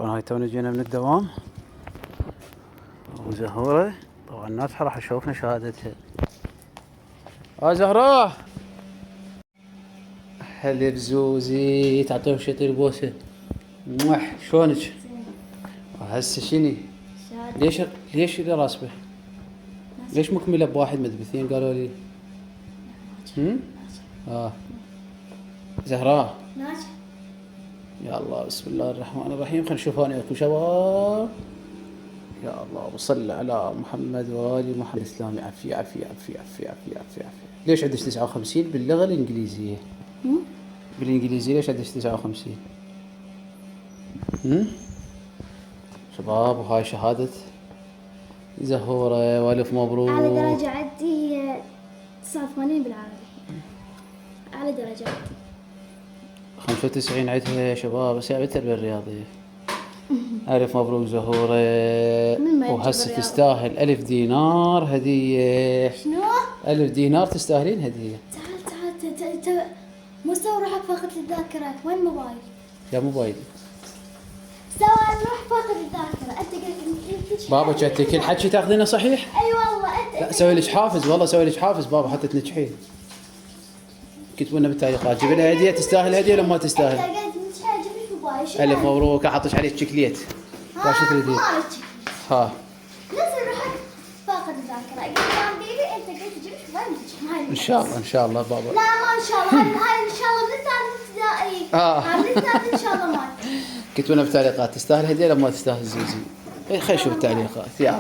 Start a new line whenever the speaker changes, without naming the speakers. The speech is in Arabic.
طبعا هاي تونا جينا من الدوام وزهورة طبعا ناطحة راح تشوفنا شهادتها. زهراء هلا بزوزي، تعطيهم شطير بوسة. شلونك؟ هسه شني؟ ليش اللي راسبه؟ ليش مكملة بواحد مدبثين قالوا لي؟ زهراء يا الله بسم الله الرحمن الرحيم. خلينا نشوف هون اكو شباب. يا الله وصل على محمد وآل محمد. الإسلام عفي عفي عفي عفي عفي عفي عفي. ليش عندك 59 باللغة الإنجليزية؟ بالإنجليزية ليش عندك 59؟ شباب وهاي شهادة زهورة والف مبروك.
أعلى درجة عندي هي 89 بالعربي. أعلى درجة عندي
95 عندها يا شباب، بس هي بالتربية الرياضية. ألف مبروك زهورة، وهسه تستاهل 1000 دينار هدية.
شنو؟
1000 دينار تستاهلين هدية.
تعال مستوى روحك فاقد الذاكرة. وين موبايل؟
يا موبايلي
سواء روح فاقد الذاكرة. أنت قلت
بابا جاتي كل حكي تاخذينه صحيح؟
أي والله أنت.
لا سوي لك حافز، والله سوي لك حافز بابا حتى تنجحين. كتبوا لنا بالتعليقات جيب لها هدية. تستاهل هدية ولا ما تستاهل؟
أنت قلت نجحين جيب لك موبايل.
ألف مبروك. أحطش عليك شكليت.
شو
تريدين؟ ها
نزل روحك فاقد الذاكرة. قلت يا بيبي أنت قلت جيب لك موبايل.
إن شاء الله إن شاء الله بابا.
لا ما إن شاء الله. هاي إن شاء الله من الثالث ابتدائي. هاي من الثالث إن شاء الله ما.
كتبوا لنا بالتعليقات تستاهل هدية ولا ما تستاهل زوزي؟ خلينا نشوف التعليقات. يلا.